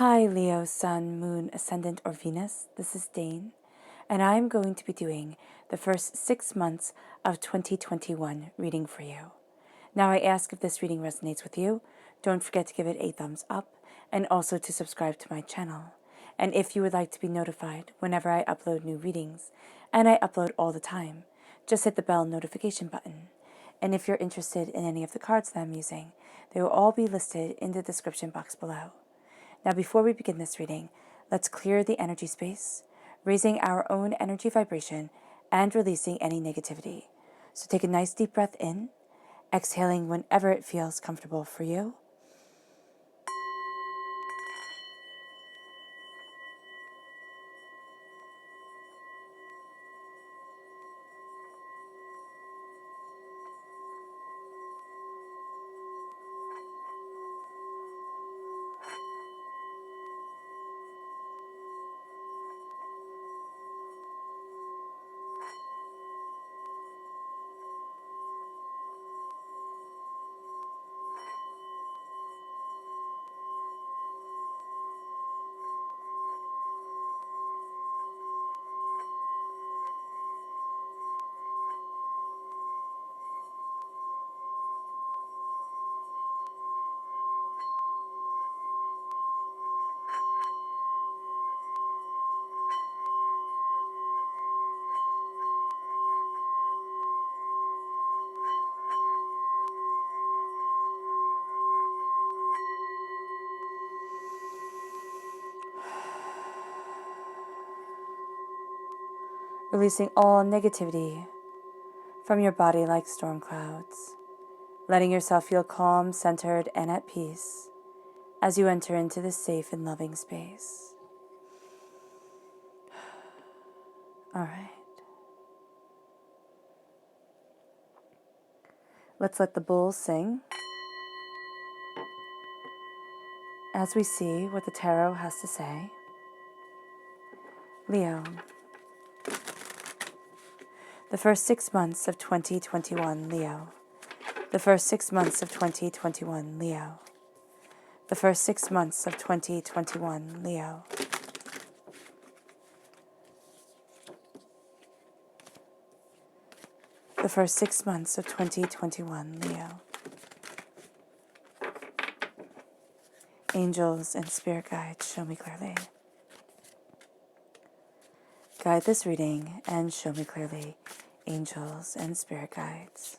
Hi Leo, Sun, Moon, Ascendant, or Venus. This is Dane, and I'm going to be doing the first 6 months of 2021 reading for you. Now I ask if this reading resonates with you, don't forget to give it a thumbs up and also to subscribe to my channel. And if you would like to be notified whenever I upload new readings, and I upload all the time, just hit the bell notification button. And if you're interested in any of the cards that I'm using, they will all be listed in the description box below. Now, before we begin this reading, let's clear the energy space, raising our own energy vibration and releasing any negativity. So take a nice deep breath in, exhaling whenever it feels comfortable for you. Releasing all negativity from your body like storm clouds, letting yourself feel calm, centered, and at peace as you enter into this safe and loving space. All right. Let's let the bulls sing as we see what the tarot has to say. Leo, the first 6 months of 2021, Leo. The first 6 months of 2021, Leo. The first 6 months of 2021, Leo. The first 6 months of 2021, Leo. Angels and spirit guides, show me clearly. Guide this reading and show me clearly, angels and spirit guides.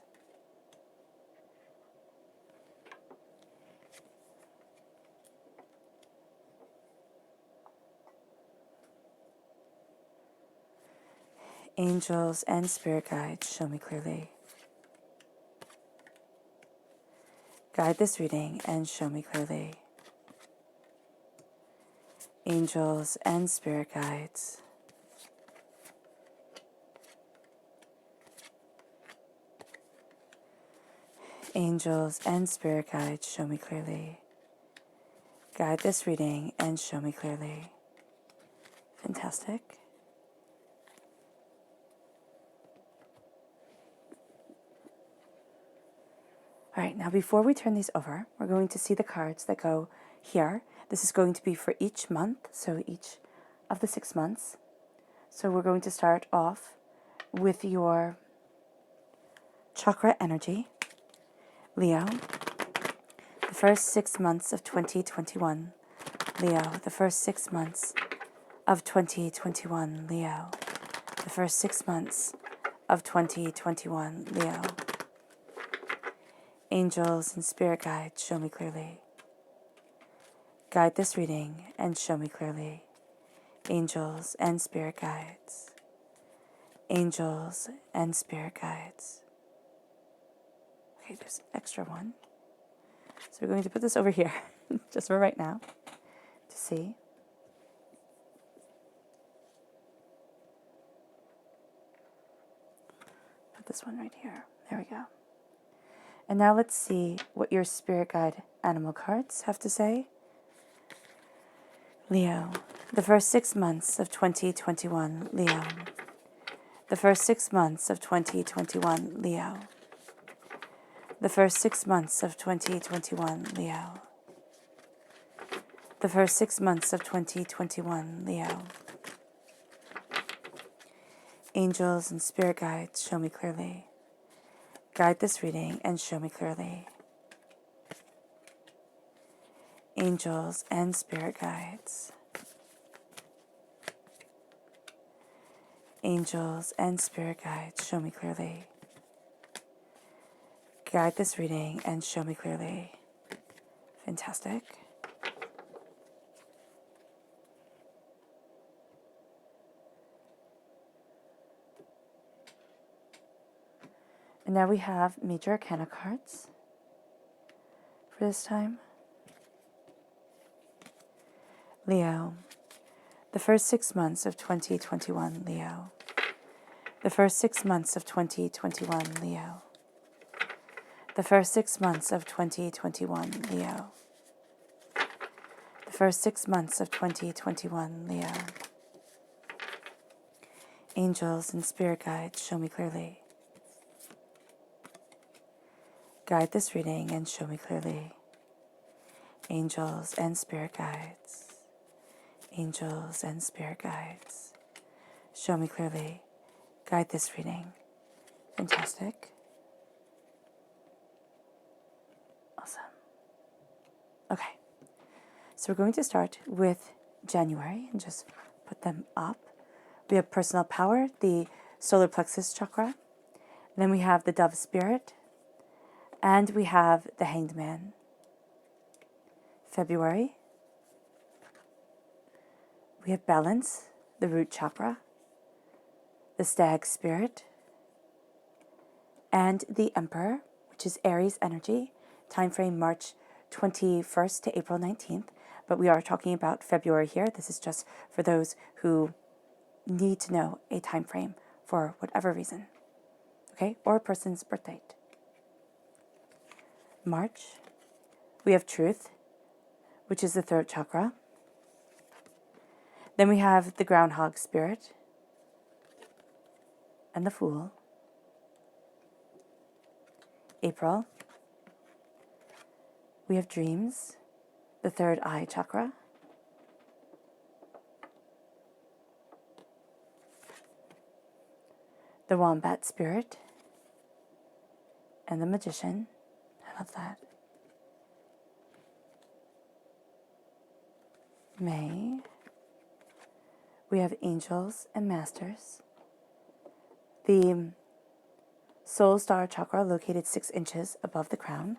Angels and spirit guides, show me clearly. Guide this reading and show me clearly. Angels and spirit guides. Angels and spirit guides, show me clearly. Guide this reading and show me clearly. Fantastic. All right, now before we turn these over, we're going to see the cards that go here. This is going to be for each month, so each of the 6 months. So we're going to start off with your chakra energy. Leo, the first 6 months of 2021. Leo, the first 6 months of 2021. Leo, the first 6 months of 2021. Leo. Angels and spirit guides, show me clearly. Guide this reading and show me clearly. Angels and spirit guides. Angels and spirit guides. Okay, there's an extra one. So we're going to put this over here, just for right now, to see. Put this one right here. There we go. And now let's see what your spirit guide animal cards have to say. Leo, the first 6 months of 2021, Leo. The first 6 months of 2021, Leo. The first 6 months of 2021, Leo. The first 6 months of 2021, Leo. Angels and spirit guides, show me clearly. Guide this reading and show me clearly. Angels and spirit guides. Angels and spirit guides, show me clearly. Guide this reading and show me clearly. Fantastic. And now we have Major Arcana cards for this time. Leo, the first 6 months of 2021, Leo. The first 6 months of 2021, Leo. The first 6 months of 2021, Leo. The first 6 months of 2021, Leo. Angels and spirit guides, show me clearly. Guide this reading and show me clearly. Angels and spirit guides. Angels and spirit guides, show me clearly. Guide this reading. Fantastic. Awesome. Okay. So we're going to start with January and just put them up. We have personal power, the solar plexus chakra. And then we have the dove spirit. And we have the hanged man. February. We have balance, the root chakra, the stag spirit, and the emperor, which is Aries energy, time frame March 21st to April 19th. But we are talking about February here. This is just for those who need to know a time frame for whatever reason, okay, or a person's birth date. March, we have truth, which is the throat chakra. Then we have the groundhog spirit and the fool. April, we have dreams, the third eye chakra. The wombat spirit and the magician. I love that. May, we have angels and masters. The soul star chakra located 6 inches above the crown.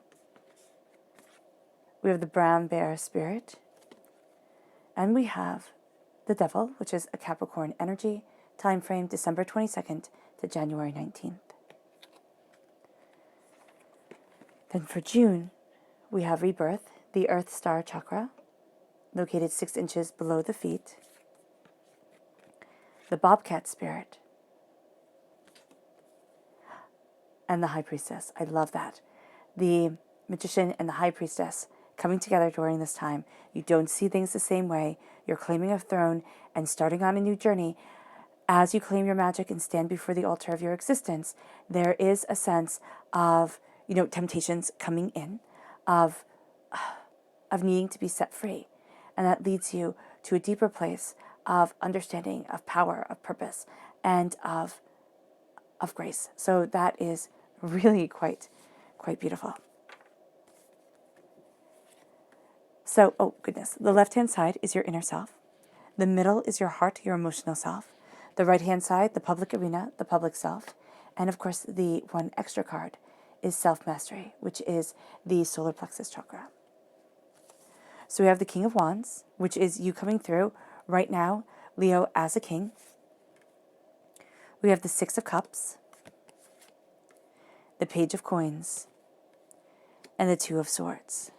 We have the brown bear spirit. And we have the devil, which is a Capricorn energy, time frame December 22nd to January 19th. Then for June, we have rebirth, the earth star chakra, located 6 inches below the feet. The bobcat spirit, and the high priestess. I love that. The magician and the high priestess coming together during this time. You don't see things the same way. You're claiming a throne and starting on a new journey. As you claim your magic and stand before the altar of your existence, there is a sense of, temptations coming in, of needing to be set free. And that leads you to a deeper place of understanding, of power, of purpose, and of grace. So that is really quite beautiful. So, oh goodness, the left-hand side is your inner self. The middle is your heart, your emotional self. The right-hand side, the public arena, the public self. And of course, the one extra card is self-mastery, which is the solar plexus chakra. So we have the King of Wands, which is you coming through right now, Leo, as a king. We have the Six of Cups, the Page of Coins, and the Two of Swords.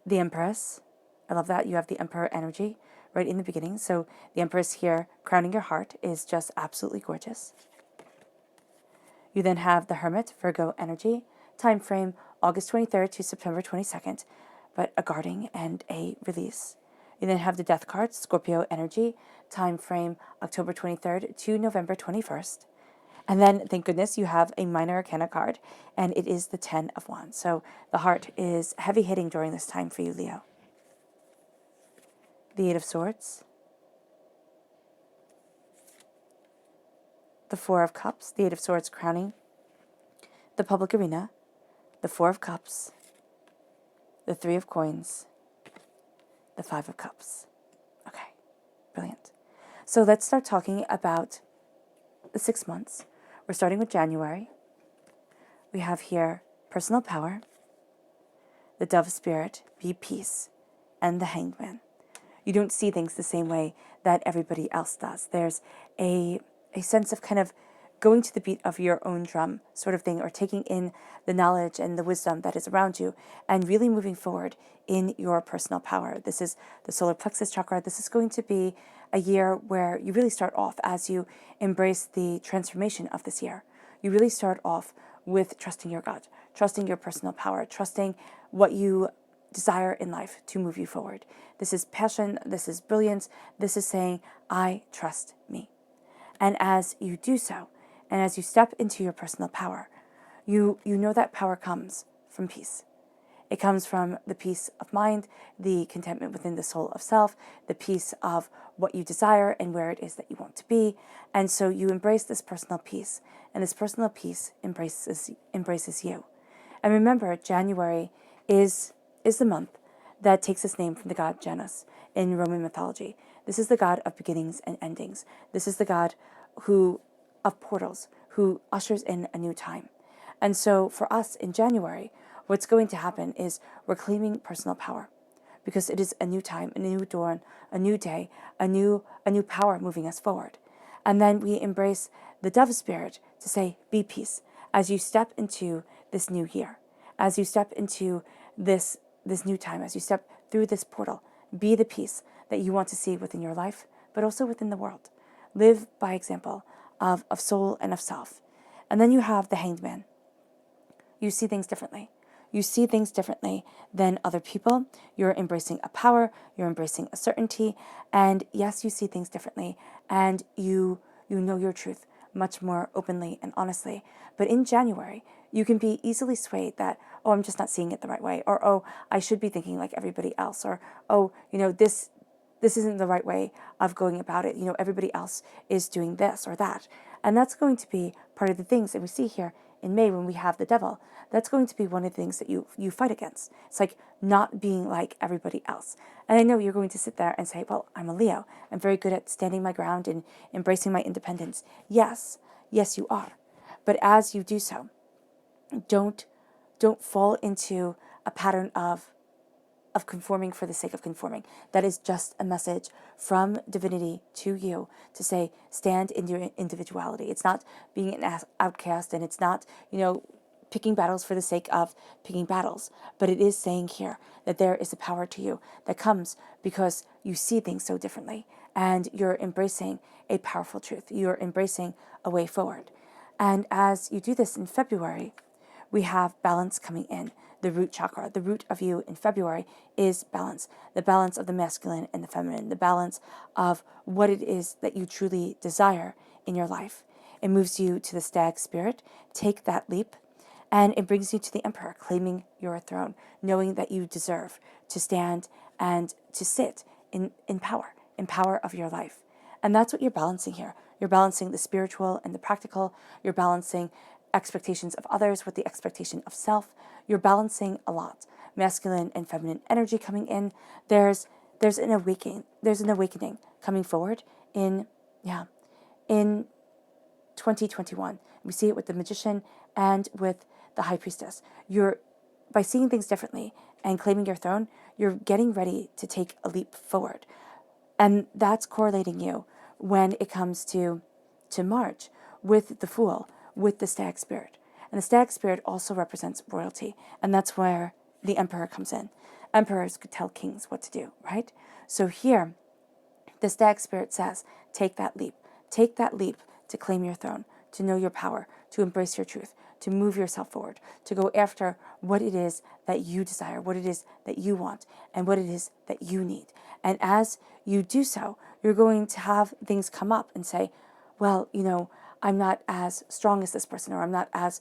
The Empress, I love that. You have the Emperor energy right in the beginning. So the Empress here, crowning your heart, is just absolutely gorgeous. You then have the Hermit, Virgo energy, time frame August 23rd to September 22nd, but a guarding and a release. You then have the Death card, Scorpio energy, time frame October 23rd to November 21st. And then, thank goodness, you have a minor arcana card, and it is the 10 of Wands. So the heart is heavy hitting during this time for you, Leo. The 8 of Swords, the 4 of Cups, the 8 of Swords crowning the public arena, the 4 of Cups, the 3 of Coins, the 5 of Cups. Okay, brilliant. So let's start talking about the 6 months. We're starting with January. We have here personal power, the Dove of Spirit, be peace, and the Hanged Man. You don't see things the same way that everybody else does. There's a sense of kind of going to the beat of your own drum sort of thing, or taking in the knowledge and the wisdom that is around you and really moving forward in your personal power. This is the solar plexus chakra. This is going to be a year where you really start off, as you embrace the transformation of this year, you really start off with trusting your gut, trusting your personal power, trusting what you desire in life to move you forward. This is passion, this is brilliance, this is saying, I trust me. And as you do so, and as you step into your personal power, you know that power comes from peace. It comes from the peace of mind, the contentment within the soul of self, the peace of what you desire and where it is that you want to be. And so you embrace this personal peace, and this personal peace embraces you. And remember, January is the month that takes its name from the god Janus in Roman mythology. This is the god of beginnings and endings. This is the god of portals, who ushers in a new time. And so for us in January, what's going to happen is we're claiming personal power, because it is a new time, a new dawn, a new day, a new power moving us forward. And then we embrace the Dove Spirit to say, be peace, as you step into this new year, as you step into this new time, as you step through this portal. Be the peace that you want to see within your life, but also within the world. Live by example of soul and of self. And then you have the Hanged Man. You see things differently. You see things differently than other people. You're embracing a power, you're embracing a certainty, and yes, you see things differently, and you know your truth much more openly and honestly. But in January, you can be easily swayed that, oh, I'm just not seeing it the right way, or oh, I should be thinking like everybody else, or oh, this isn't the right way of going about it. Everybody else is doing this or that. And that's going to be part of the things that we see here in May when we have the devil. That's going to be one of the things that you fight against. It's like not being like everybody else. And I know you're going to sit there and say, well, I'm a Leo. I'm very good at standing my ground and embracing my independence. Yes, you are. But as you do so, don't fall into a pattern of conforming for the sake of conforming. That is just a message from divinity to you to say, stand in your individuality. It's not being an outcast, and it's not, picking battles for the sake of picking battles. But it is saying here that there is a power to you that comes because you see things so differently, and you're embracing a powerful truth. You're embracing a way forward. And as you do this in February, we have balance coming in. The root chakra, the root of you in February is balance. The balance of the masculine and the feminine, the balance of what it is that you truly desire in your life. It moves you to the stag spirit. Take that leap. And it brings you to the emperor, claiming your throne, knowing that you deserve to stand and to sit in power of your life. And that's what you're balancing here. You're balancing the spiritual and the practical. You're balancing expectations of others with the expectation of self. You're balancing a lot. Masculine and feminine energy coming in. There's an awakening coming forward in 2021. We see it with the magician and with the high priestess. By seeing things differently and claiming your throne, you're getting ready to take a leap forward. And that's correlating you when it comes to March with the Fool, with the stag spirit. And the stag spirit also represents royalty. And that's where the emperor comes in. Emperors could tell kings what to do, right? So here, the stag spirit says, take that leap. Take that leap to claim your throne, to know your power, to embrace your truth, to move yourself forward, to go after what it is that you desire, what it is that you want, and what it is that you need. And as you do so, you're going to have things come up and say, well, I'm not as strong as this person, or I'm not as,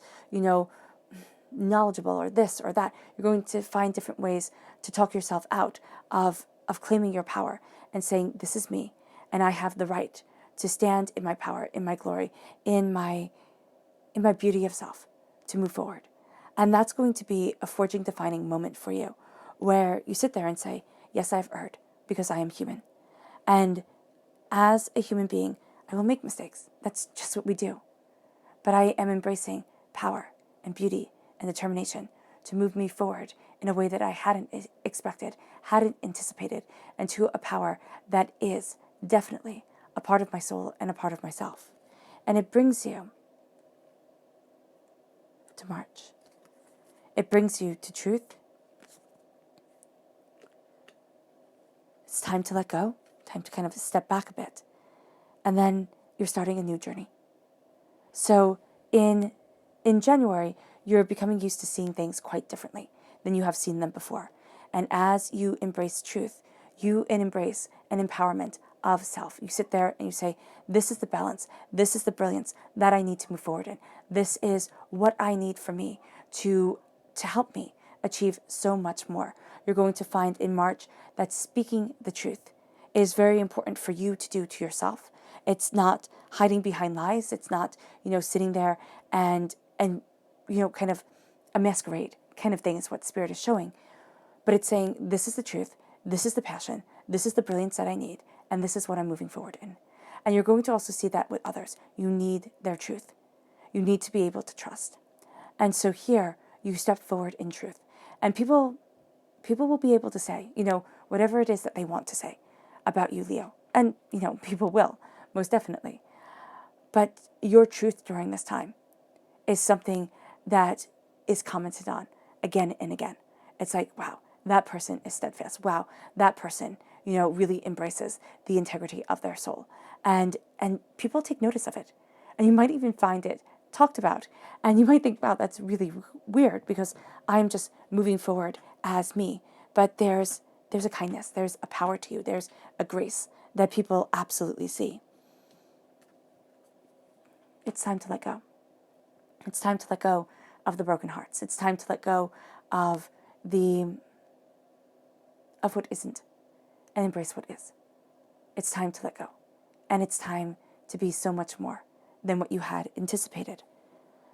knowledgeable, or this or that. You're going to find different ways to talk yourself out of claiming your power and saying, this is me, and I have the right to stand in my power, in my glory, in my beauty of self, to move forward. And that's going to be a forging, defining moment for you, where you sit there and say, yes, I've erred, because I am human. And as a human being, I will make mistakes. That's just what we do. But I am embracing power and beauty and determination to move me forward in a way that I hadn't expected, hadn't anticipated, and to a power that is definitely a part of my soul and a part of myself. And it brings you to March. It brings you to truth. It's time to let go, time to kind of step back a bit. And then you're starting a new journey. So in January, you're becoming used to seeing things quite differently than you have seen them before. And as you embrace truth, you embrace an empowerment of self. You sit there and you say, this is the balance, this is the brilliance that I need to move forward in. This is what I need for me to help me achieve so much more. You're going to find in March that speaking the truth is very important for you to do to yourself. It's not hiding behind lies. It's not, sitting there and kind of a masquerade kind of thing is what Spirit is showing. But it's saying, this is the truth, this is the passion, this is the brilliance that I need, and this is what I'm moving forward in. And you're going to also see that with others. You need their truth. You need to be able to trust. And so here, you step forward in truth. And people will be able to say, whatever it is that they want to say about you, Leo. And, people will, most definitely. But your truth during this time is something that is commented on again and again. It's like, wow, that person is steadfast. Wow, that person, really embraces the integrity of their soul. And people take notice of it. And you might even find it talked about. And you might think, wow, that's really weird because I'm just moving forward as me. But there's a kindness, there's a power to you, there's a grace that people absolutely see. It's time to let go. It's time to let go of the broken hearts. It's time to let go of what isn't and embrace what is. It's time to let go. And it's time to be so much more than what you had anticipated.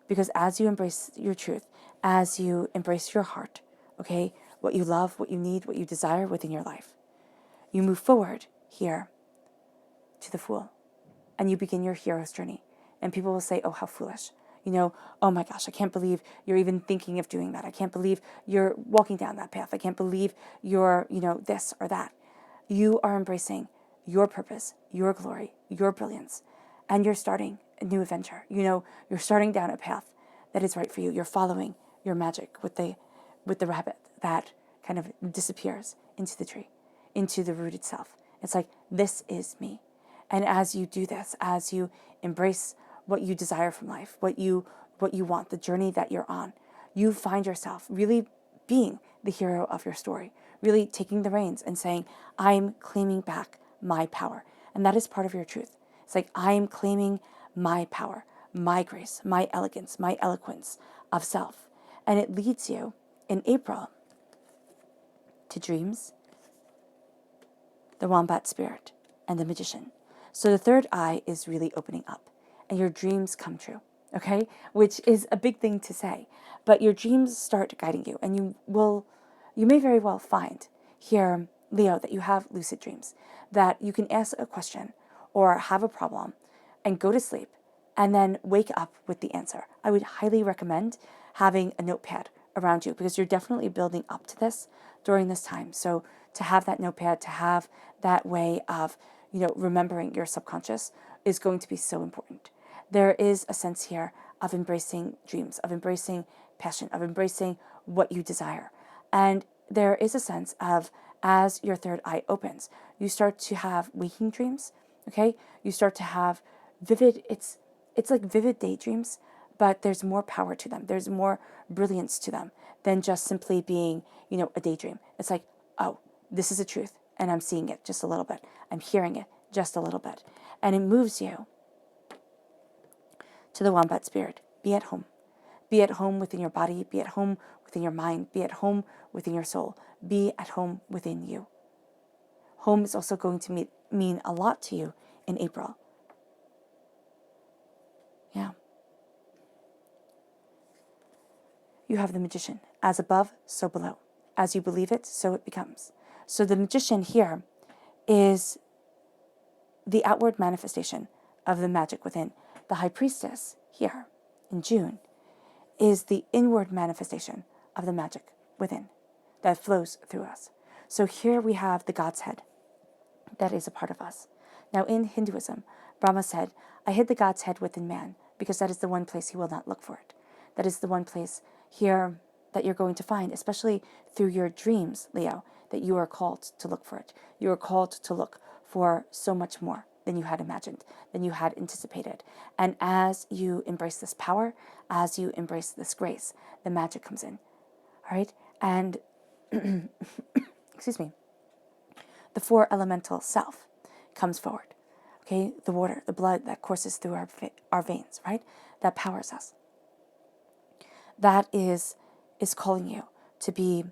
Because as you embrace your truth, as you embrace your heart, okay, what you love, what you need, what you desire within your life, you move forward here to the Fool, and you begin your hero's journey. And people will say, oh, how foolish. Oh my gosh, I can't believe you're even thinking of doing that. I can't believe you're walking down that path. I can't believe you're, this or that. You are embracing your purpose, your glory, your brilliance, and you're starting a new adventure. You're starting down a path that is right for you. You're following your magic with the rabbit that kind of disappears into the tree, into the root itself. It's like, this is me. And as you do this, as you embrace what you desire from life, what you want, the journey that you're on, you find yourself really being the hero of your story, really taking the reins and saying, I'm claiming back my power. And that is part of your truth. It's like, I'm claiming my power, my grace, my elegance, my eloquence of self. And it leads you in April to dreams, the Wombat Spirit, and the Magician. So the third eye is really opening up and your dreams come true, okay? Which is a big thing to say, but your dreams start guiding you, and you may very well find here, Leo, that you have lucid dreams, that you can ask a question or have a problem and go to sleep and then wake up with the answer. I would highly recommend having a notepad around you because you're definitely building up to this during this time. So to have that notepad, to have that way of, remembering your subconscious is going to be so important. There is a sense here of embracing dreams, of embracing passion, of embracing what you desire. And there is a sense of, as your third eye opens, you start to have waking dreams, okay? You start to have vivid, it's like vivid daydreams, but there's more power to them. There's more brilliance to them than just simply being, a daydream. It's like, oh, this is a truth, and I'm seeing it just a little bit. I'm hearing it just a little bit. And it moves you to the Wombat Spirit, be at home. Be at home within your body, be at home within your mind, be at home within your soul, be at home within you. Home is also going to mean a lot to you in April. Yeah. You have the Magician. As above, so below. As you believe it, so it becomes. So the Magician here is the outward manifestation of the magic within. The High Priestess here in June is the inward manifestation of the magic within that flows through us. So here we have the God's head that is a part of us. Now in Hinduism, Brahma said, I hid the God's head within man because that is the one place he will not look for it. That is the one place here that you're going to find, especially through your dreams, Leo, that you are called to look for it. You are called to look for so much more than you had imagined, than you had anticipated. And as you embrace this power, as you embrace this grace, the magic comes in. All right? And, excuse me, the four elemental self comes forward. Okay? The water, the blood that courses through our veins, right? That powers us. That is calling you to be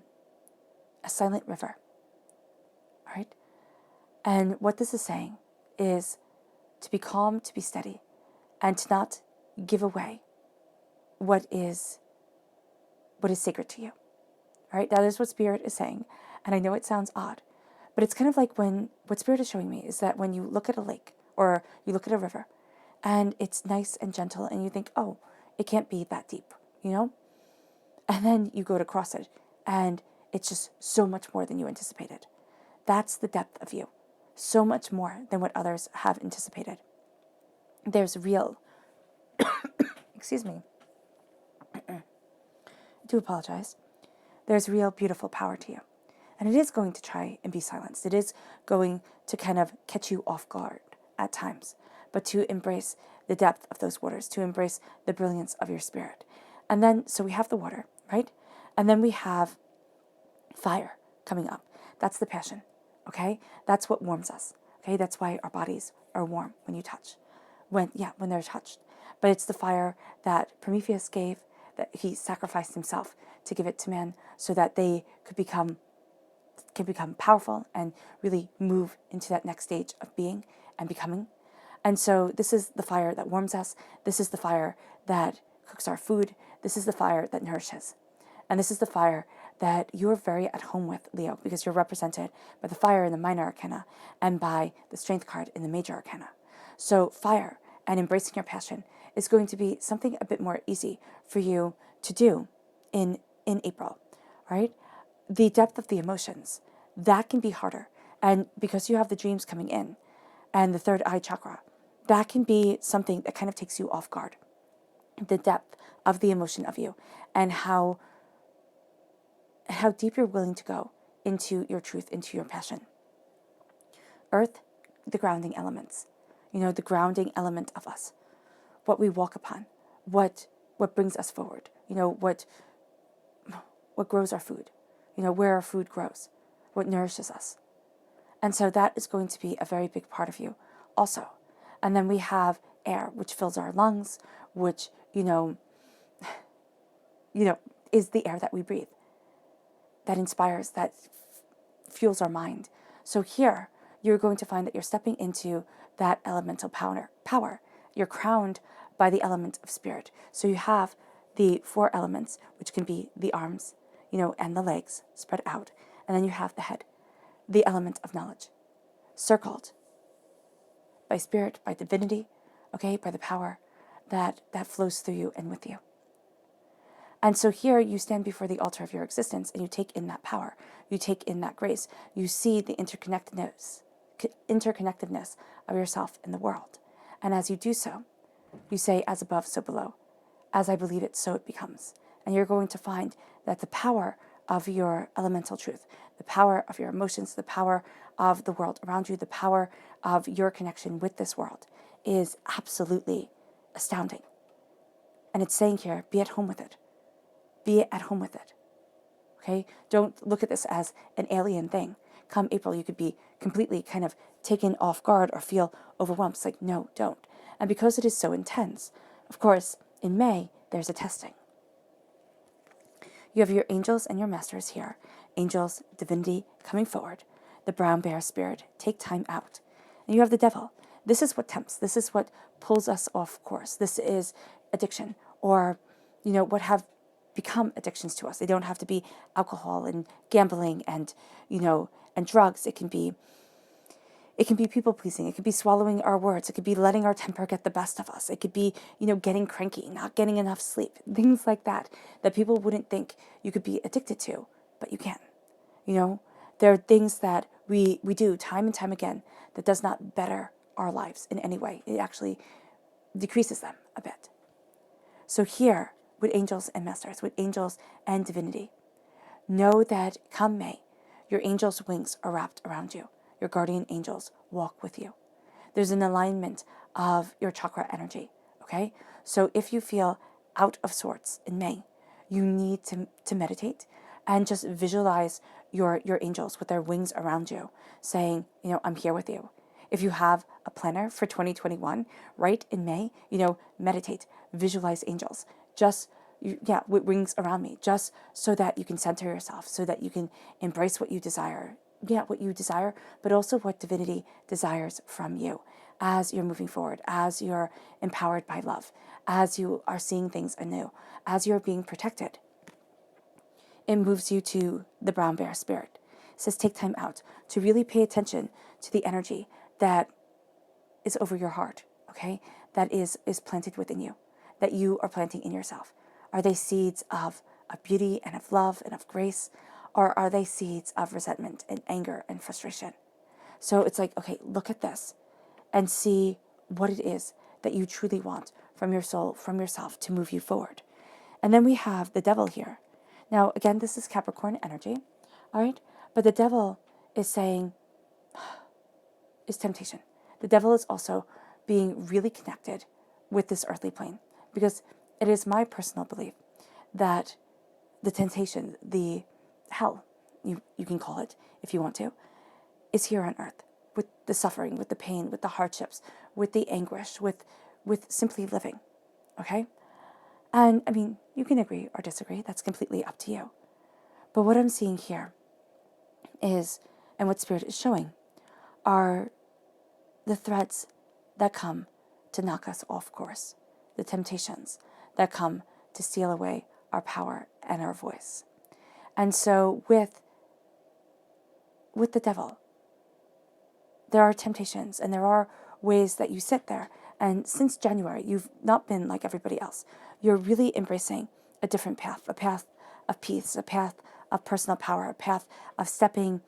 a silent river. All right? And what this is saying is to be calm, to be steady, and to not give away what is sacred to you. All right? That is what Spirit is saying. And I know it sounds odd, but it's kind of like what Spirit is showing me is that when you look at a lake or you look at a river and it's nice and gentle and you think, oh, it can't be that deep, you know? And then you go to cross it and it's just so much more than you anticipated. That's the depth of you. So much more than what others have anticipated. There's real, excuse me, I do apologize. There's real beautiful power to you. And it is going to try and be silenced. It is going to kind of catch you off guard at times. But to embrace the depth of those waters, to embrace the brilliance of your spirit. And then, so we have the water, right? And then we have fire coming up. That's the passion, okay? That's what warms us, okay? That's why our bodies are warm when you touch, when they're touched. But it's the fire that Prometheus gave, that he sacrificed himself to give it to man so that they can become powerful and really move into that next stage of being and becoming. And so this is the fire that warms us. This is the fire that cooks our food. This is the fire that nourishes. And this is the fire that you're very at home with, Leo, because you're represented by the fire in the minor arcana and by the strength card in the major arcana. So fire and embracing your passion is going to be something a bit more easy for you to do in April, right? The depth of the emotions, that can be harder. And because you have the dreams coming in and the third eye chakra, that can be something that kind of takes you off guard. The depth of the emotion of you and how deep you're willing to go into your truth, into your passion. Earth, the grounding elements, the grounding element of us, what we walk upon, what brings us forward, what grows our food, where our food grows, what nourishes us. And so that is going to be a very big part of you also. And then we have air, which fills our lungs, which, is the air that we breathe, that inspires, that fuels our mind. So here, you're going to find that you're stepping into that elemental power. You're crowned by the element of spirit. So you have the four elements, which can be the arms, and the legs spread out. And then you have the head, the element of knowledge, circled by spirit, by divinity, okay, by the power that flows through you and with you. And so here you stand before the altar of your existence and you take in that power. You take in that grace. You see the interconnectedness of yourself in the world. And as you do so, you say, as above, so below. As I believe it, so it becomes. And you're going to find that the power of your elemental truth, the power of your emotions, the power of the world around you, the power of your connection with this world is absolutely astounding. And it's saying here, be at home with it. Be at home with it. Okay? Don't look at this as an alien thing. Come April, you could be completely kind of taken off guard or feel overwhelmed. It's like, no, don't. And because it is so intense, Of course, in May, there's a testing. You have your angels and your masters here. Angels, divinity, coming forward. The brown bear spirit, take time out. And you have the devil. This is what tempts. This is what pulls us off course. This is addiction, or, what have become addictions to us. They don't have to be alcohol and gambling and, and drugs. It can be people pleasing. It could be swallowing our words. It could be letting our temper get the best of us. It could be, getting cranky, not getting enough sleep, things like that people wouldn't think you could be addicted to, but you can. There are things that we do time and time again that does not better our lives in any way. It actually decreases them a bit. So here, with angels and masters, with angels and divinity, know that come May, your angels' wings are wrapped around you. Your guardian angels walk with you. There's an alignment of your chakra energy, okay? So if you feel out of sorts in May, you need to meditate and just visualize your angels with their wings around you, saying, I'm here with you. If you have a planner for 2021, right in May, meditate, visualize angels, with wings around me, just so that you can center yourself, so that you can embrace what you desire. What you desire, but also what divinity desires from you as you're moving forward, as you're empowered by love, as you are seeing things anew, as you're being protected. It moves you to the brown bear spirit. It says take time out to really pay attention to the energy that is over your heart, okay? That is planted within you, that you are planting in yourself. Are they seeds of beauty and of love and of grace? Or are they seeds of resentment and anger and frustration? So it's like, okay, look at this and see what it is that you truly want from your soul, from yourself, to move you forward. And then we have the devil here. Now, again, this is Capricorn energy, all right? But the devil is saying, is temptation. The devil is also being really connected with this earthly plane, because it is my personal belief that the temptation, the hell, you can call it if you want to, is here on earth, with the suffering, with the pain, with the hardships, with the anguish, with simply living, okay? And I mean, you can agree or disagree, that's completely up to you. But what I'm seeing here is, and what Spirit is showing, are the threats that come to knock us off course, the temptations that come to steal away our power and our voice. And so with the devil, there are temptations and there are ways that you sit there. And since January, you've not been like everybody else. You're really embracing a different path, a path of peace, a path of personal power, a path of stepping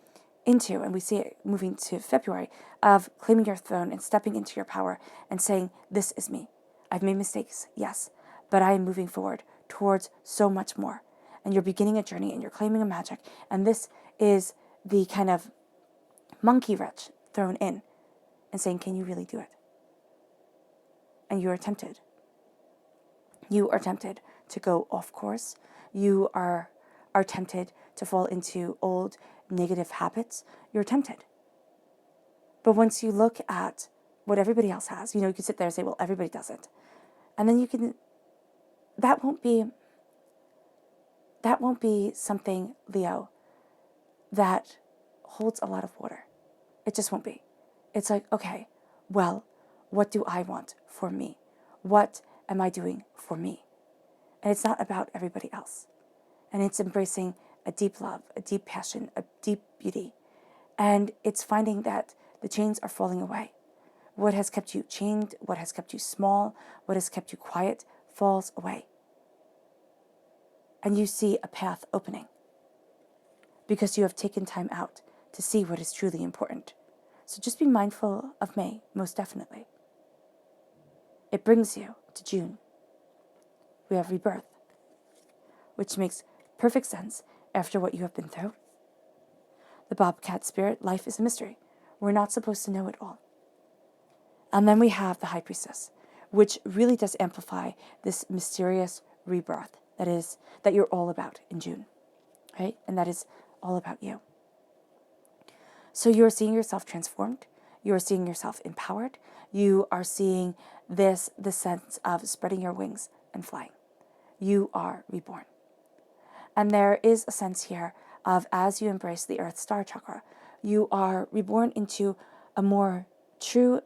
into, and we see it moving to February, of claiming your throne and stepping into your power and saying, this is me. I've made mistakes, yes, but I am moving forward towards so much more. And you're beginning a journey and you're claiming a magic. And this is the kind of monkey wrench thrown in and saying, can you really do it? And you are tempted. You are tempted to go off course. You are tempted to fall into old negative habits. You're tempted. But once you look at what everybody else has, you can sit there and say, well, everybody does it. And then that won't be something, Leo, that holds a lot of water. It just won't be. It's like, okay, well, what do I want for me? What am I doing for me? And it's not about everybody else. And it's embracing a deep love, a deep passion, a deep beauty. And it's finding that the chains are falling away. What has kept you chained, what has kept you small, what has kept you quiet, falls away. And you see a path opening because you have taken time out to see what is truly important. So just be mindful of May, most definitely. It brings you to June. We have rebirth, which makes perfect sense after what you have been through. The Bobcat spirit, life is a mystery. We're not supposed to know it all. And then we have the High Priestess, which really does amplify this mysterious rebirth that you're all about in June, right? And that is all about you. So you're seeing yourself transformed. You are seeing yourself empowered. You are seeing the sense of spreading your wings and flying. You are reborn. And there is a sense here of, as you embrace the Earth Star Chakra, you are reborn into a more true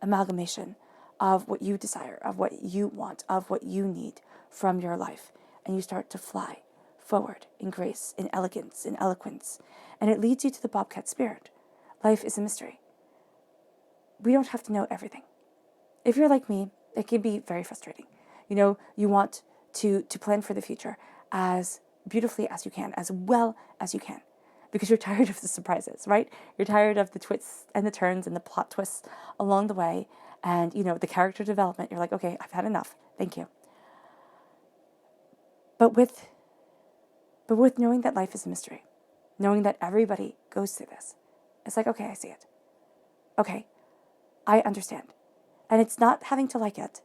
amalgamation of what you desire, of what you want, of what you need from your life. And you start to fly forward in grace, in elegance, in eloquence. And it leads you to the Bobcat spirit. Life is a mystery. We don't have to know everything. If you're like me, it can be very frustrating. You know, you want to plan for the future as beautifully as you can, as well as you can, because you're tired of the surprises, right? You're tired of the twists and the turns and the plot twists along the way, and, you know, the character development. You're like, okay, I've had enough. Thank you. But with knowing that life is a mystery, knowing that everybody goes through this, it's like, okay, I see it. Okay, I understand. And it's not having to like it,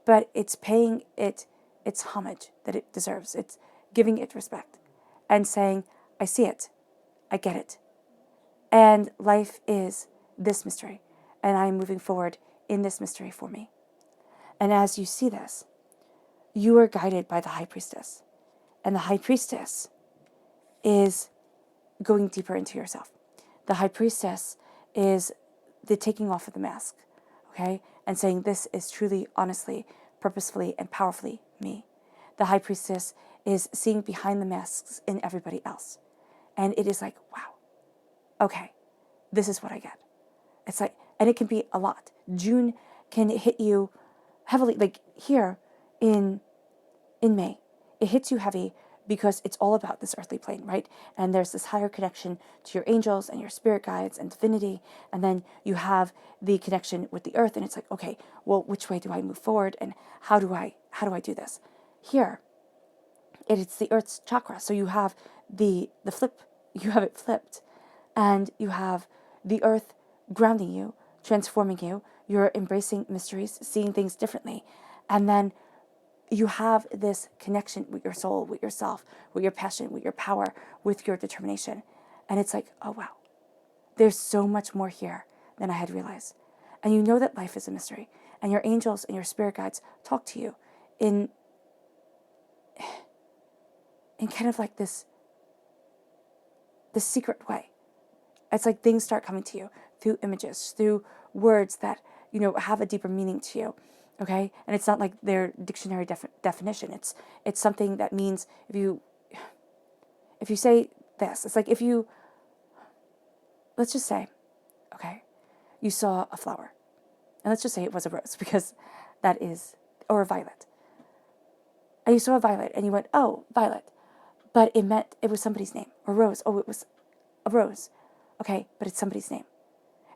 but it's paying it its homage that it deserves. It's giving it respect and saying, I see it, I get it. And life is this mystery, and I am moving forward in this mystery for me. And as you see this, you are guided by the High Priestess. And the High Priestess is going deeper into yourself. The High Priestess is the taking off of the mask, okay? And saying, this is truly, honestly, purposefully, and powerfully me. The High Priestess is seeing behind the masks in everybody else. And it is like, wow, okay, this is what I get. It's like, and it can be a lot. June can hit you heavily, like here in May. It hits you heavy because it's all about this earthly plane, right? And there's this higher connection to your angels and your spirit guides and divinity. And then you have the connection with the earth. And it's like, okay, well, which way do I move forward? And how do I do this? Here, it's the earth's chakra. So you have the flip, you have it flipped. And you have the earth grounding you, transforming you. You're embracing mysteries, seeing things differently. And then you have this connection with your soul, with yourself, with your passion, with your power, with your determination. And it's like, oh, wow, there's so much more here than I had realized. And you know that life is a mystery. And your angels and your spirit guides talk to you in kind of like this secret way. It's like things start coming to you through images, through words that, you know, have a deeper meaning to you. Okay? And it's not like their dictionary definition. It's something that means if you say this, it's like let's just say, okay, you saw a flower. And let's just say it was a rose, because that is, or a violet. And you saw a violet and you went, oh, violet. But it meant it was somebody's name. Or rose. Oh, it was a rose. Okay, but it's somebody's name.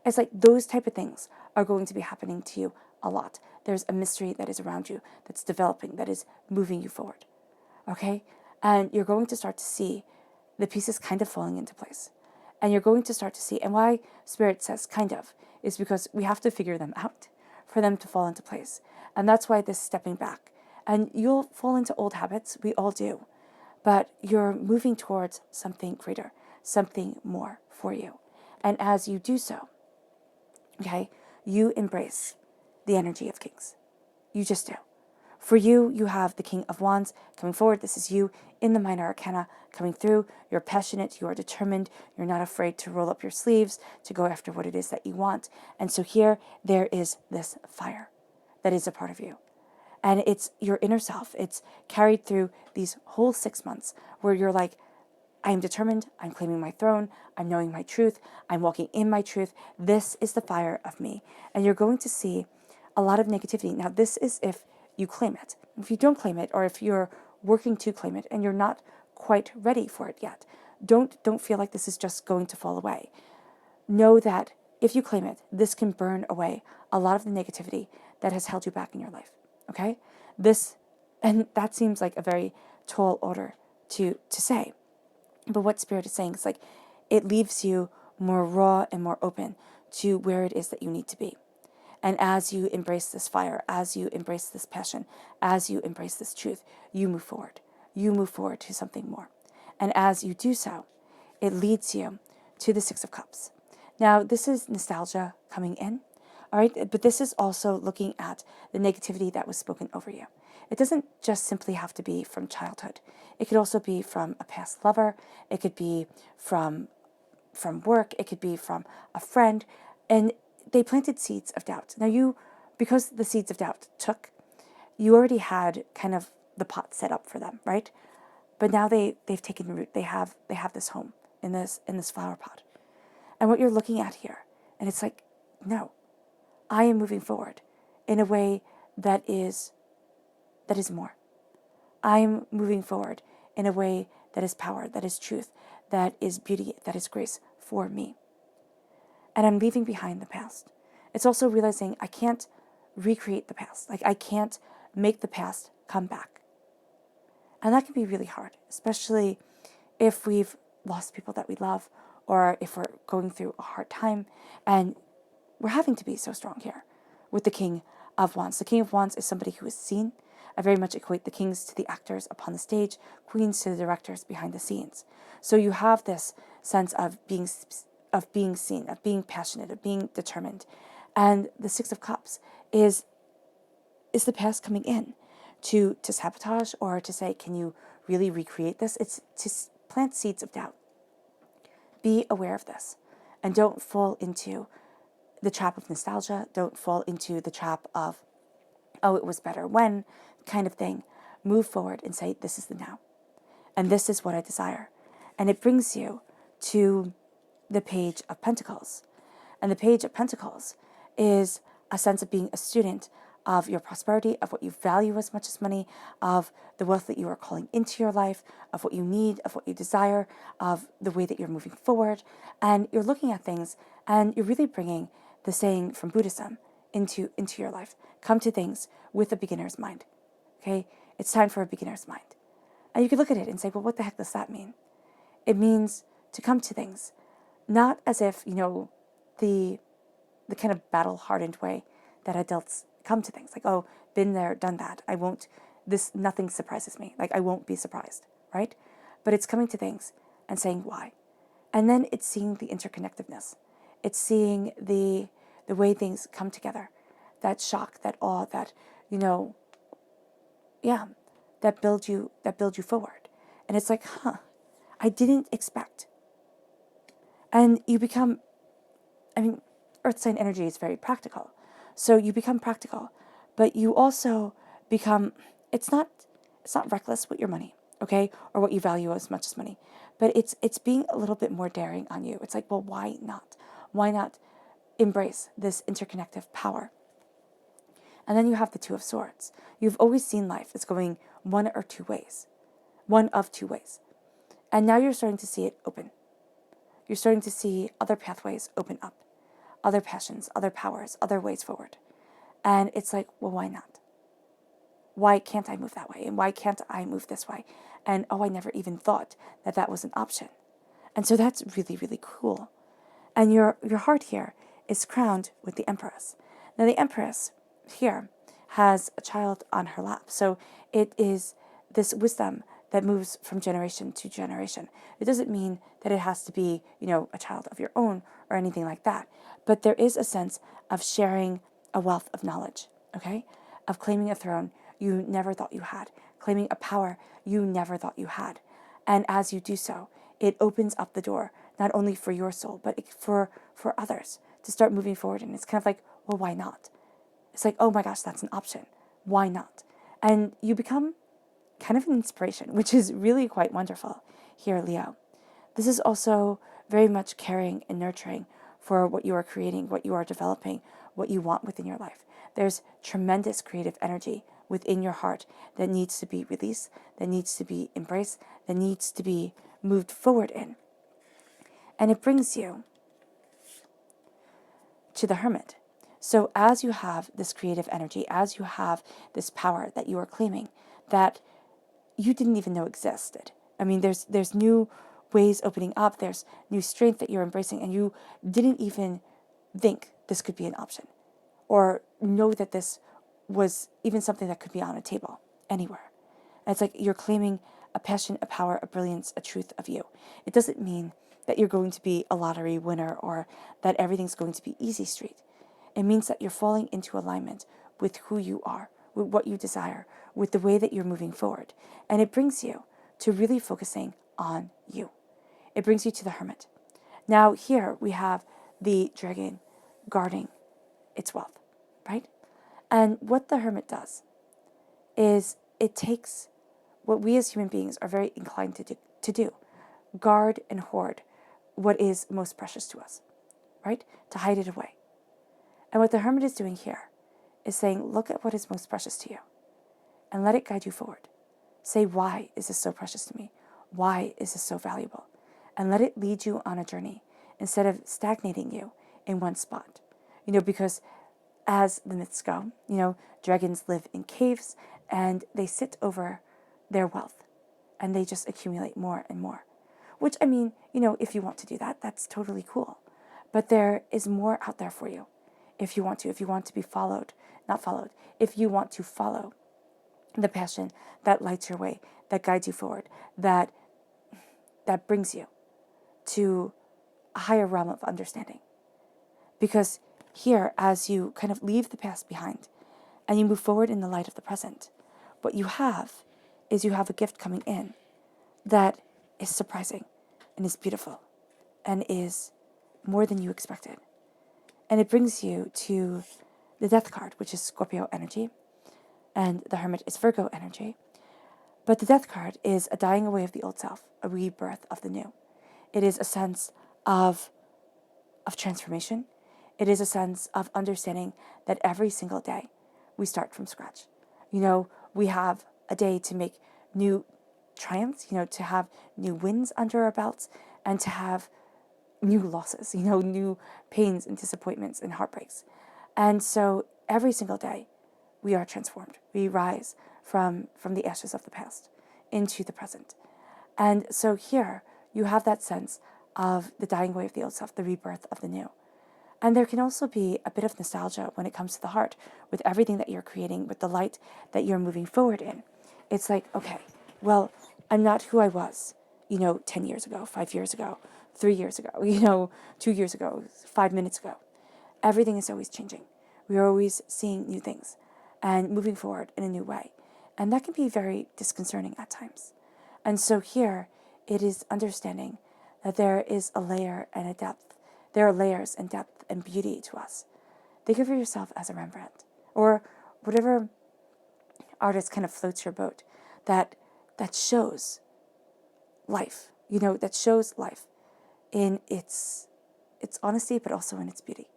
It's like those type of things are going to be happening to you a lot. There's a mystery that is around you, that's developing, that is moving you forward. Okay? And you're going to start to see the pieces kind of falling into place. And you're going to start to see, and why Spirit says kind of, is because we have to figure them out for them to fall into place. And that's why this stepping back. And you'll fall into old habits, we all do. But you're moving towards something greater, something more for you. And as you do so, okay, you embrace the energy of kings. You just do. For you, you have the King of Wands coming forward. This is you in the minor arcana coming through. You're passionate, you are determined, you're not afraid to roll up your sleeves, to go after what it is that you want. And so here, there is this fire that is a part of you. And it's your inner self. It's carried through these whole 6 months where you're like, I am determined, I'm claiming my throne, I'm knowing my truth, I'm walking in my truth. This is the fire of me. And you're going to see a lot of negativity. Now, this is if you claim it. If you don't claim it, or if you're working to claim it and you're not quite ready for it yet, don't feel like this is just going to fall away. Know that if you claim it, this can burn away a lot of the negativity that has held you back in your life. Okay? And that seems like a very tall order to say. But what Spirit is saying is like, it leaves you more raw and more open to where it is that you need to be. And as you embrace this fire, as you embrace this passion, as you embrace this truth, you move forward. You move forward to something more. And as you do so, it leads you to the Six of Cups. Now, this is nostalgia coming in, all right? But this is also looking at the negativity that was spoken over you. It doesn't just simply have to be from childhood. It could also be from a past lover. It could be from work. It could be from a friend. And they planted seeds of doubt. Now because the seeds of doubt took, you already had kind of the pot set up for them, right? But now they've taken root. They have this home in this flower pot. And what you're looking at here, and it's like, no, I am moving forward in a way that is more. I am moving forward in a way that is power, that is truth, that is beauty, that is grace for me. And I'm leaving behind the past. It's also realizing I can't recreate the past. Like, I can't make the past come back. And that can be really hard, especially if we've lost people that we love, or if we're going through a hard time. And we're having to be so strong here with the King of Wands. The King of Wands is somebody who is seen. I very much equate the kings to the actors upon the stage, queens to the directors behind the scenes. So you have this sense of being seen, of being passionate, of being determined. And the Six of Cups is the past coming in to sabotage, or to say, can you really recreate this? It's to plant seeds of doubt. Be aware of this, and don't fall into the trap of nostalgia. Don't fall into the trap of, oh, it was better when kind of thing. Move forward and say, this is the now. And this is what I desire. And it brings you to the Page of Pentacles. And the Page of Pentacles is a sense of being a student of your prosperity, of what you value as much as money, of the wealth that you are calling into your life, of what you need, of what you desire, of the way that you're moving forward. And you're looking at things, and you're really bringing the saying from Buddhism into your life. Come to things with a beginner's mind. Okay? It's time for a beginner's mind. And you could look at it and say, well, what the heck does that mean? It means to come to things, not as if, the kind of battle-hardened way that adults come to things. Like, oh, been there, done that. Nothing surprises me. Like, I won't be surprised, right? But it's coming to things and saying why. And then it's seeing the interconnectedness. It's seeing the way things come together. That shock, that awe, that, that build you forward. And it's like, I didn't expect. And you become, earth sign energy is very practical. So you become practical, but you also become, it's not reckless with your money, okay? Or what you value as much as money. But it's being a little bit more daring on you. It's like, well, why not? Why not embrace this interconnective power? And then you have the Two of Swords. You've always seen life as going one of two ways. And now you're starting to see it open. You're starting to see other pathways open up, other passions, other powers, other ways forward. And it's like, well, why not? Why can't I move that way? And why can't I move this way? And, oh, I never even thought that was an option. And so that's really, really cool. And your heart here is crowned with the Empress. Now, the Empress here has a child on her lap. So it is this wisdom that moves from generation to generation. It doesn't mean that it has to be, a child of your own or anything like that. But there is a sense of sharing a wealth of knowledge, okay? Of claiming a throne you never thought you had, claiming a power you never thought you had. And as you do so, it opens up the door, not only for your soul, but for others to start moving forward. And it's kind of like, well, why not? It's like, oh my gosh, that's an option. Why not? And you become kind of an inspiration, which is really quite wonderful here, Leo. This is also very much caring and nurturing for what you are creating, what you are developing, what you want within your life. There's tremendous creative energy within your heart that needs to be released, that needs to be embraced, that needs to be moved forward in. And it brings you to the Hermit. So as you have this creative energy, as you have this power that you are claiming, that you didn't even know existed. There's new ways opening up. There's new strength that you're embracing, and you didn't even think this could be an option, or know that this was even something that could be on a table anywhere. And it's like you're claiming a passion, a power, a brilliance, a truth of you. It doesn't mean that you're going to be a lottery winner or that everything's going to be easy street. It means that you're falling into alignment with who you are, with what you desire, with the way that you're moving forward. And it brings you to really focusing on you. It brings you to the Hermit. Now here we have the dragon guarding its wealth, right? And what the Hermit does is it takes what we as human beings are very inclined to do, guard and hoard what is most precious to us, right? To hide it away. And what the Hermit is doing here is saying, look at what is most precious to you and let it guide you forward. Say, why is this so precious to me? Why is this so valuable? And let it lead you on a journey instead of stagnating you in one spot. Because as the myths go, dragons live in caves and they sit over their wealth and they just accumulate more and more. Which, if you want to do that, that's totally cool. But there is more out there for you if you want to be if you want to follow the passion that lights your way, that guides you forward, that brings you to a higher realm of understanding. Because here, as you kind of leave the past behind and you move forward in the light of the present, what you have is you have a gift coming in that is surprising and is beautiful and is more than you expected. And it brings you to the Death card, which is Scorpio energy, and the Hermit is Virgo energy. But the Death card is a dying away of the old self, a rebirth of the new. It is a sense of transformation. It is a sense of understanding that every single day we start from scratch. We have a day to make new triumphs, to have new wins under our belts and to have new losses, new pains and disappointments and heartbreaks. And so every single day we are transformed. We rise from the ashes of the past into the present. And so here you have that sense of the dying away of the old self, the rebirth of the new. And there can also be a bit of nostalgia when it comes to the heart with everything that you're creating, with the light that you're moving forward in. It's like, okay, well, I'm not who I was, 10 years ago, 5 years ago, 3 years ago, 2 years ago, 5 minutes ago. Everything is always changing. We are always seeing new things and moving forward in a new way. And that can be very disconcerting at times. And so here, it is understanding that there is a layer and a depth. There are layers and depth and beauty to us. Think of yourself as a Rembrandt or whatever artist kind of floats your boat that shows life, that shows life in its honesty, but also in its beauty.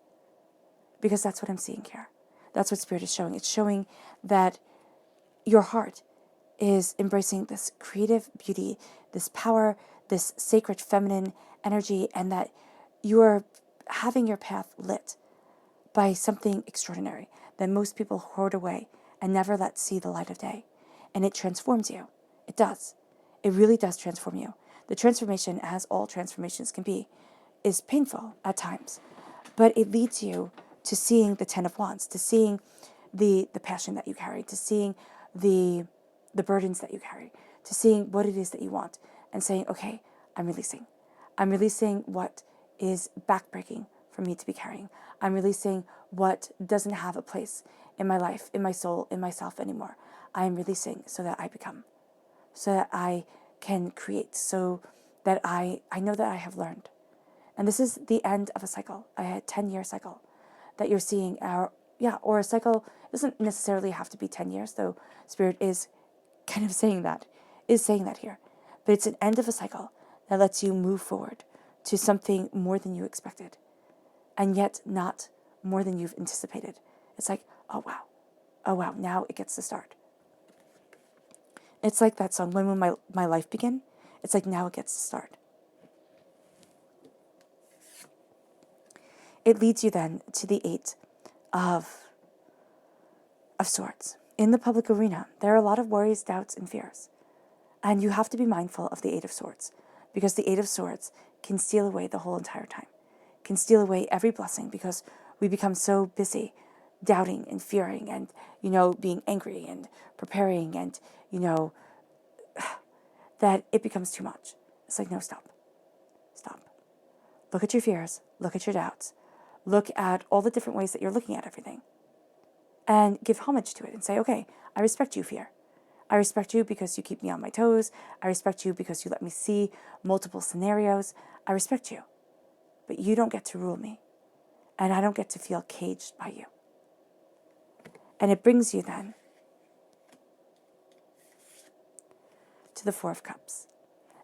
Because that's what I'm seeing here. That's what Spirit is showing. It's showing that your heart is embracing this creative beauty, this power, this sacred feminine energy, and that you are having your path lit by something extraordinary that most people hoard away and never let see the light of day. And it transforms you. It does. It really does transform you. The transformation, as all transformations can be, is painful at times, but it leads you to seeing the Ten of Wands, to seeing the passion that you carry, to seeing the burdens that you carry, to seeing what it is that you want, and saying, okay, I'm releasing. I'm releasing what is backbreaking for me to be carrying. I'm releasing what doesn't have a place in my life, in my soul, in myself anymore. I am releasing so that I become, so that I can create, so that I know that I have learned. And this is the end of a cycle, a 10-year cycle that you're seeing, or a cycle. It doesn't necessarily have to be 10 years, though Spirit is kind of saying that here. But it's an end of a cycle that lets you move forward to something more than you expected, and yet not more than you've anticipated. It's like, oh wow, now it gets to start. It's like that song, When Will My Life Begin? It's like, now it gets to start. It leads you then to the Eight of Swords. In the public arena, there are a lot of worries, doubts, and fears. And you have to be mindful of the Eight of Swords, because the Eight of Swords can steal away the whole entire time, can steal away every blessing, because we become so busy doubting and fearing and, being angry and preparing and, that it becomes too much. It's like, no, stop. Look at your fears. Look at your doubts. Look at all the different ways that you're looking at everything. And give homage to it and say, okay, I respect you, fear. I respect you because you keep me on my toes. I respect you because you let me see multiple scenarios. I respect you. But you don't get to rule me. And I don't get to feel caged by you. And it brings you then to the Four of Cups.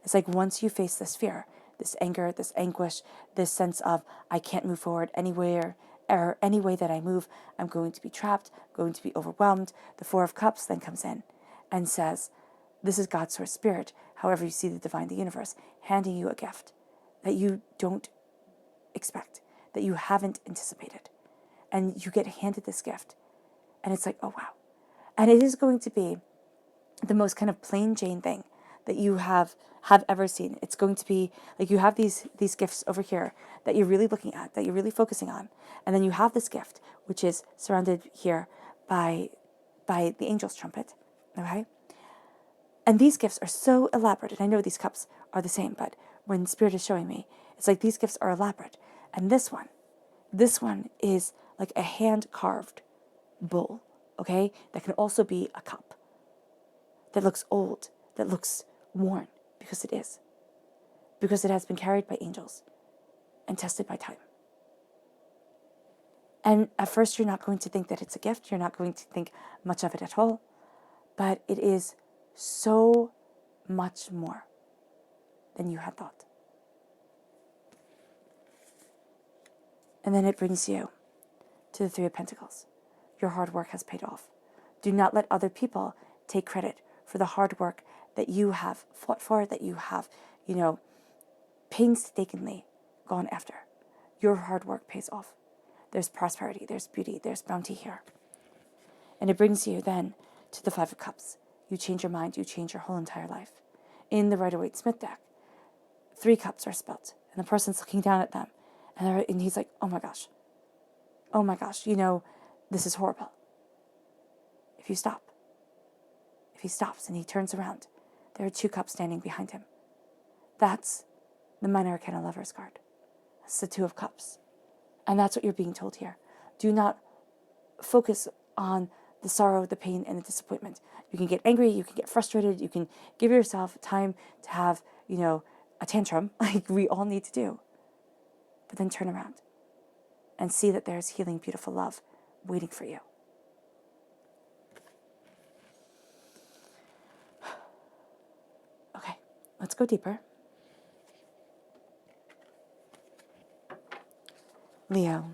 It's like once you face this fear, this anger, this anguish, this sense of I can't move forward anywhere, or any way that I move, I'm going to be trapped, going to be overwhelmed. The Four of Cups then comes in and says, this is God's source spirit, however you see the divine, the universe, handing you a gift that you don't expect, that you haven't anticipated. And you get handed this gift. And it's like, oh, wow. And it is going to be the most kind of plain Jane thing that you have ever seen. It's going to be like you have these gifts over here that you're really looking at, that you're really focusing on. And then you have this gift, which is surrounded here by the angel's trumpet. Okay? And these gifts are so elaborate. And I know these cups are the same, but when Spirit is showing me, it's like these gifts are elaborate. And this one is like a hand-carved bowl, okay? That can also be a cup that looks old, that looks worn, because it is. Because it has been carried by angels and tested by time. And at first you're not going to think that it's a gift. You're not going to think much of it at all. But it is so much more than you had thought. And then it brings you to the Three of Pentacles. Your hard work has paid off. Do not let other people take credit for the hard work that you have fought for, that you have, painstakingly gone after. Your hard work pays off. There's prosperity, there's beauty, there's bounty here. And it brings you then to the Five of Cups. You change your mind, you change your whole entire life. In the Rider-Waite-Smith deck, 3 cups are spelt, and the person's looking down at them, and he's like, oh my gosh, this is horrible. If he stops and he turns around, there are 2 cups standing behind him. That's the Minor Arcana Lover's card. That's the 2 of Cups. And that's what you're being told here. Do not focus on the sorrow, the pain, and the disappointment. You can get angry, you can get frustrated, you can give yourself time to have, a tantrum, like we all need to do. But then turn around and see that there's healing, beautiful love waiting for you. Okay, let's go deeper. Leo,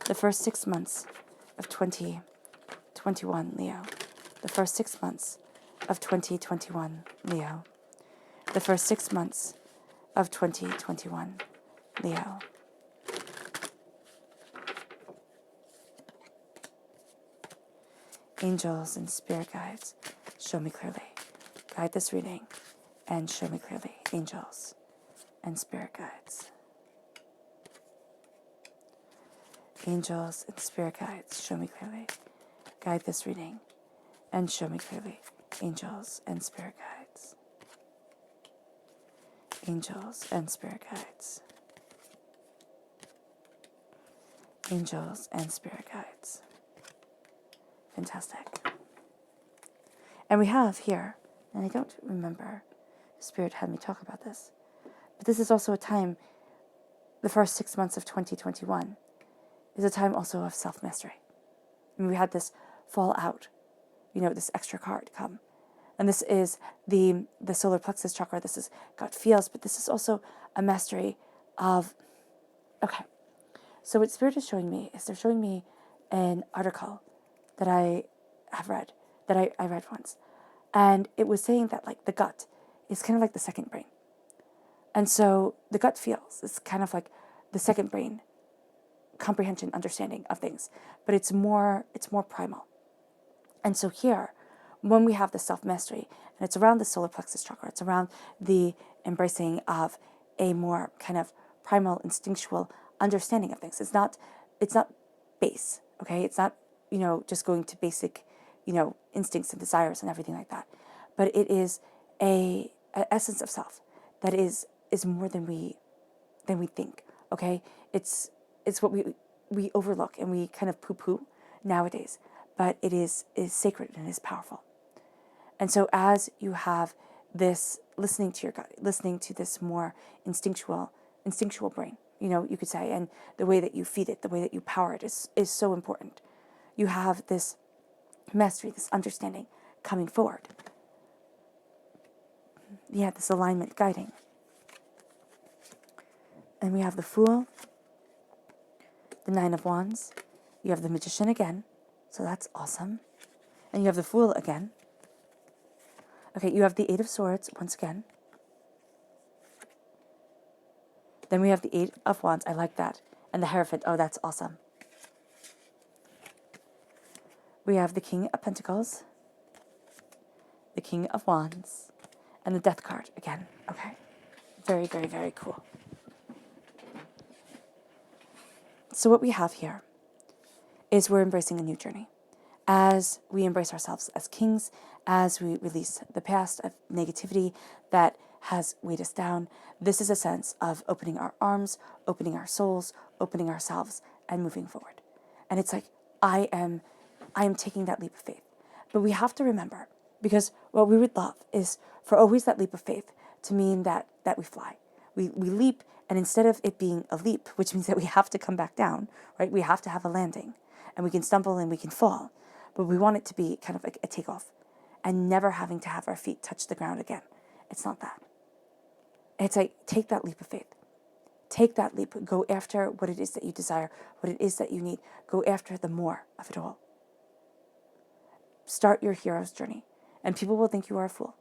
the first 6 months of 2021, Leo. The first 6 months of 2021, Leo. The first 6 months of 2021, Leo. Angels and spirit guides, show me clearly. Guide this reading and show me clearly. Angels and spirit guides. Angels and spirit guides, show me clearly. Guide this reading and show me clearly. Angels and spirit guides. Angels and spirit guides. Angels and spirit guides. Fantastic. And we have here, and I don't remember, Spirit had me talk about this, but this is also a time, the first 6 months of 2021, is a time also of self-mastery. And we had this fall out, this extra card come. And this is the solar plexus chakra. This is gut feels, but this is also a mastery of, okay. So what Spirit is showing me is they're showing me an article that I have read, that I read once. And it was saying that like the gut is kind of like the second brain. And so the gut feels, it's kind of like the second brain comprehension, understanding of things. But it's more primal. And so here, when we have the self-mastery, and it's around the solar plexus chakra, it's around the embracing of a more kind of primal, instinctual understanding of things. It's not base, okay? It's not, just going to basic, instincts and desires and everything like that. But it is a essence of self that is more than we than we think, okay? It's what we overlook and we kind of poo-poo nowadays, but it is sacred and is powerful. And so as you have this listening to your gut, listening to this more instinctual brain, you could say, and the way that you feed it, the way that you power it is so important. You have this mastery, this understanding coming forward. Yeah, this alignment guiding. And we have the Fool, the Nine of Wands. You have the Magician again, so that's awesome. And you have the Fool again. Okay, you have the Eight of Swords once again. Then we have the Eight of Wands. I like that. And the Hierophant. Oh, that's awesome. We have the King of Pentacles, the King of Wands, and the Death card again. Okay. Very, very, very cool. So what we have here is we're embracing a new journey. As we embrace ourselves as kings, as we release the past of negativity that has weighed us down, this is a sense of opening our arms, opening our souls, opening ourselves, and moving forward. And it's like, I am taking that leap of faith. But we have to remember, because what we would love is for always that leap of faith to mean that we fly. We leap, and instead of it being a leap, which means that we have to come back down, right? We have to have a landing, and we can stumble and we can fall. But we want it to be kind of like a takeoff and never having to have our feet touch the ground again. It's not that. It's like, take that leap of faith. Take that leap. Go after what it is that you desire, what it is that you need. Go after the more of it all. Start your hero's journey. And people will think you are a fool.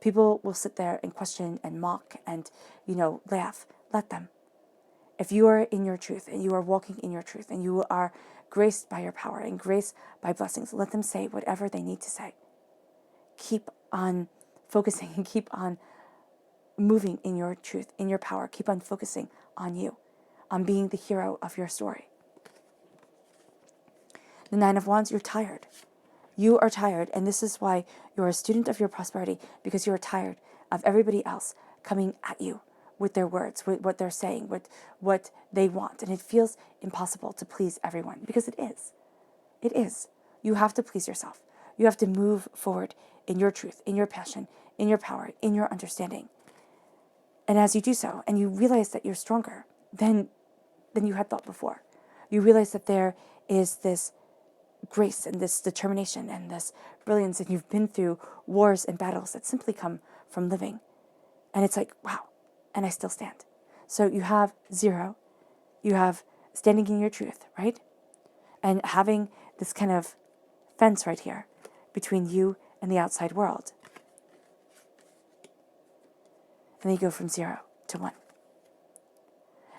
People will sit there and question and mock and, laugh. Let them. If you are in your truth and you are walking in your truth and you are graced by your power and graced by blessings, let them say whatever they need to say. Keep on focusing and keep on moving in your truth, in your power. Keep on focusing on you, on being the hero of your story. The Nine of Wands, you're tired. You are tired, and this is why you're a student of your prosperity, because you are tired of everybody else coming at you with their words, with what they're saying, with what they want. And it feels impossible to please everyone, because it is. It is. You have to please yourself. You have to move forward in your truth, in your passion, in your power, in your understanding. And as you do so, and you realize that you're stronger than you had thought before, you realize that there is this grace and this determination and this brilliance, and you've been through wars and battles that simply come from living. And it's like, wow, and I still stand. So you have 0, you have standing in your truth, right? And having this kind of fence right here between you and the outside world. And then you go from 0 to 1.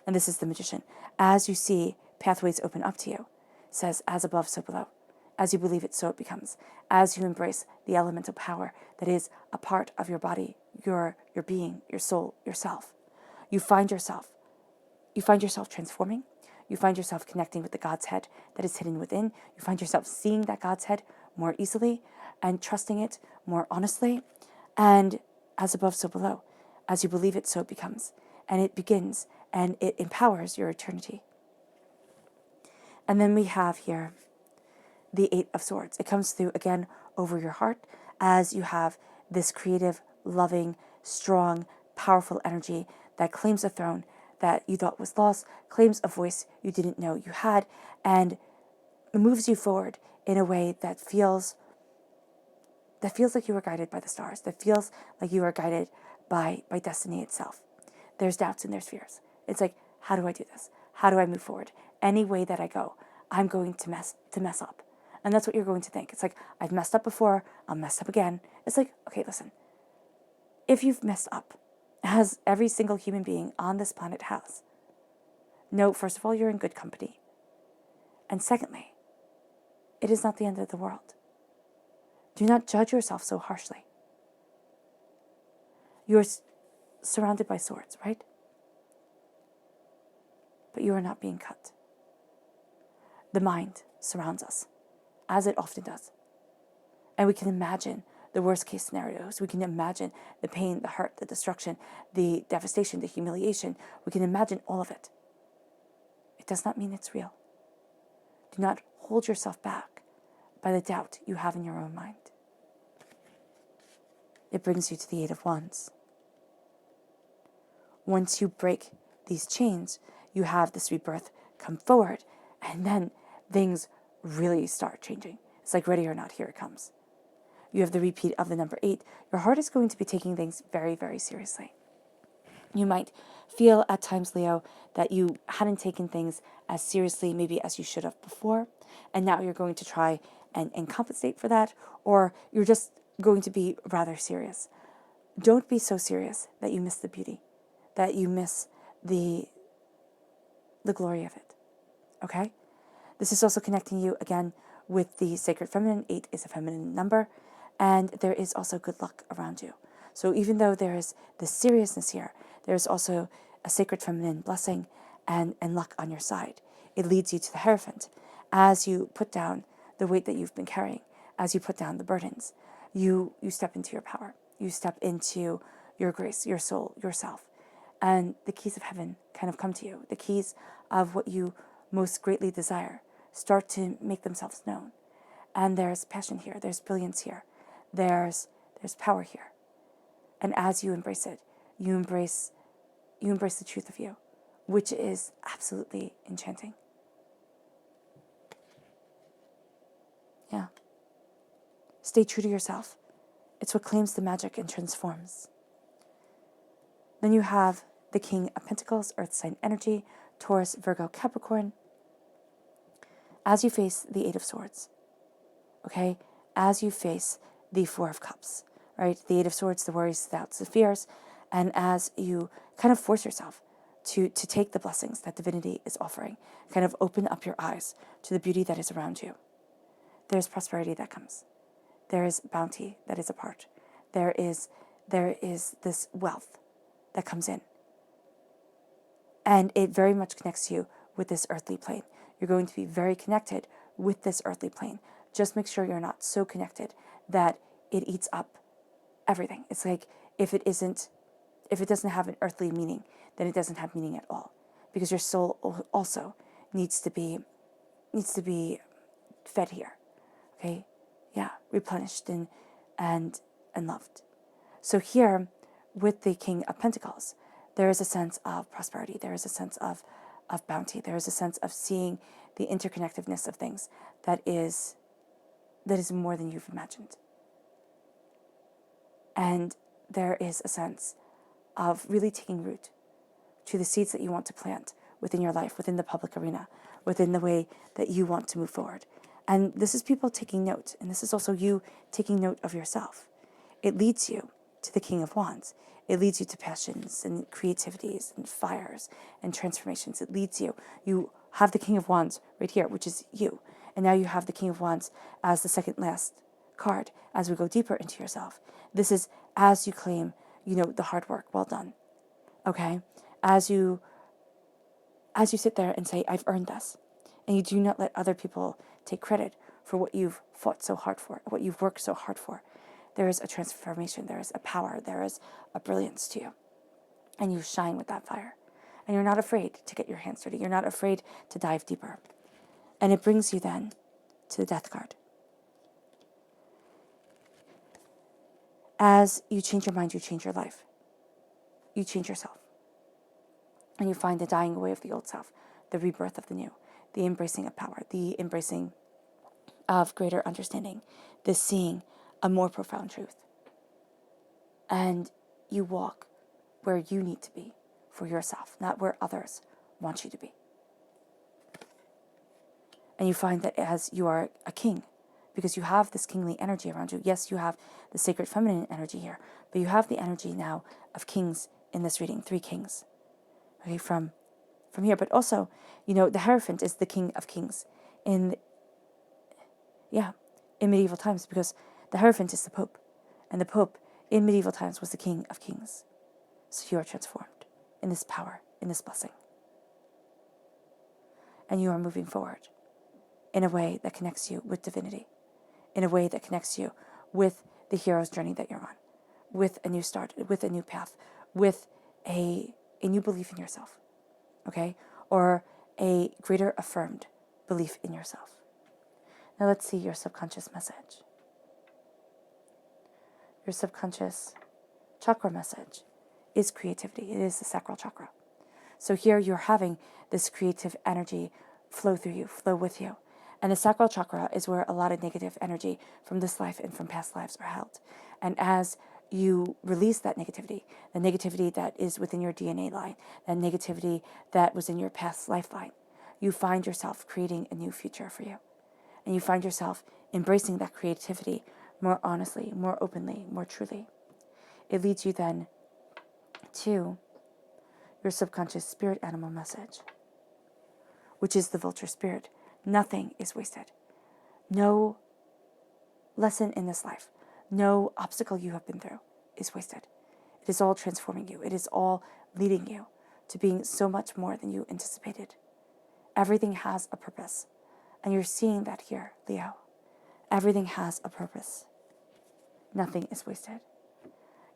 And this is the Magician. As you see pathways open up to you, says, as above, so below. As you believe it, so it becomes. As you embrace the elemental power that is a part of your body, your being, your soul, yourself, you find yourself transforming. You find yourself connecting with the God's head that is hidden within. You find yourself seeing that God's head more easily and trusting it more honestly. And as above, so below. As you believe it, so it becomes. And it begins and it empowers your eternity. And then we have here the Eight of Swords. It comes through again over your heart as you have this creative, loving, strong, powerful energy that claims a throne that you thought was lost, claims a voice you didn't know you had, and moves you forward in a way that feels like you were guided by the stars, that feels like you are guided by destiny itself. There's doubts and there's fears. It's like, how do I do this? How do I move forward? Any way that I go, I'm going to mess up. And that's what you're going to think. It's like, I've messed up before, I'll mess up again. It's like, okay, listen. If you've messed up, as every single human being on this planet has, no, first of all, you're in good company. And secondly, it is not the end of the world. Do not judge yourself so harshly. You're surrounded by swords, right? But you are not being cut. The mind surrounds us, as it often does. And we can imagine the worst case scenarios. We can imagine the pain, the hurt, the destruction, the devastation, the humiliation. We can imagine all of it. It does not mean it's real. Do not hold yourself back by the doubt you have in your own mind. It brings you to the Eight of Wands. Once you break these chains, you have this rebirth come forward, and then things really start changing. It's like ready or not, here it comes. You have the repeat of the number 8. Your heart is going to be taking things very, very seriously. You might feel at times, Leo, that you hadn't taken things as seriously maybe as you should have before, and now you're going to try and compensate for that, or you're just going to be rather serious. Don't be so serious that you miss the beauty, that you miss the glory of it, okay? This is also connecting you again with the sacred feminine. 8 is a feminine number, and there is also good luck around you. So even though there is this seriousness here, there's also a sacred feminine blessing and luck on your side. It leads you to the Hierophant. As you put down the weight that you've been carrying, as you put down the burdens, you step into your power. You step into your grace, your soul, yourself. And the keys of heaven kind of come to you. The keys of what you most greatly desire start to make themselves known. And there's passion here. There's brilliance here. There's power here. And as you embrace it, you embrace the truth of you, which is absolutely enchanting. Yeah. Stay true to yourself. It's what claims the magic and transforms. Then you have the King of Pentacles, Earth sign energy, Taurus, Virgo, Capricorn. As you face the Eight of Swords, okay? As you face the Four of Cups, right? The Eight of Swords, the worries, the doubts, the fears. And as you kind of force yourself to take the blessings that divinity is offering, kind of open up your eyes to the beauty that is around you, there's prosperity that comes. There is bounty that is a part. There is this wealth that comes in. And it very much connects you with this earthly plane. You're going to be very connected with this earthly plane. Just make sure you're not so connected that it eats up everything. It's like if it doesn't have an earthly meaning, then it doesn't have meaning at all. Because your soul also needs to be fed here. Okay? Yeah, replenished and loved. So here, with the King of Pentacles, there is a sense of prosperity. There is a sense of bounty. There is a sense of seeing the interconnectedness of things that is more than you've imagined. And there is a sense of really taking root to the seeds that you want to plant within your life, within the public arena, within the way that you want to move forward. And this is people taking note, and this is also you taking note of yourself. It leads you to the King of Wands. It leads you to passions and creativities and fires and transformations. It leads you. You have the King of Wands right here, which is you. And now you have the King of Wands as the second last card as we go deeper into yourself. This is as you claim, the hard work, well done. Okay? As you sit there and say, I've earned this. And you do not let other people take credit for what you've fought so hard for, what you've worked so hard for. There is a transformation, there is a power, there is a brilliance to you. And you shine with that fire. And you're not afraid to get your hands dirty. You're not afraid to dive deeper. And it brings you then to the Death card. As you change your mind, you change your life. You change yourself. And you find the dying away of the old self, the rebirth of the new, the embracing of power, the embracing of greater understanding, the seeing a more profound truth. And you walk where you need to be for yourself, not where others want you to be. And you find that as you are a king, because you have this kingly energy around you. Yes, you have the sacred feminine energy here, but you have the energy now of kings in this reading, 3 kings. Okay, from here. But also, the Hierophant is the King of Kings in medieval times, because the Hierophant is the Pope. And the Pope in medieval times was the King of Kings. So you are transformed in this power, in this blessing. And you are moving forward in a way that connects you with divinity, in a way that connects you with the hero's journey that you're on, with a new start, with a new path, with a new belief in yourself, okay? Or a greater affirmed belief in yourself. Now let's see your subconscious message. Your subconscious chakra message is creativity. It is the sacral chakra. So here you're having this creative energy flow through you, flow with you. And the sacral chakra is where a lot of negative energy from this life and from past lives are held. And as you release that negativity, the negativity that is within your DNA line, that negativity that was in your past lifeline, you find yourself creating a new future for you. And you find yourself embracing that creativity more honestly, more openly, more truly. It leads you then to your subconscious spirit animal message, which is the vulture spirit. Nothing is wasted. No lesson in this life, no obstacle you have been through is wasted. It is all transforming you. It is all leading you to being so much more than you anticipated. Everything has a purpose. And you're seeing that here, Leo. Everything has a purpose. Nothing is wasted.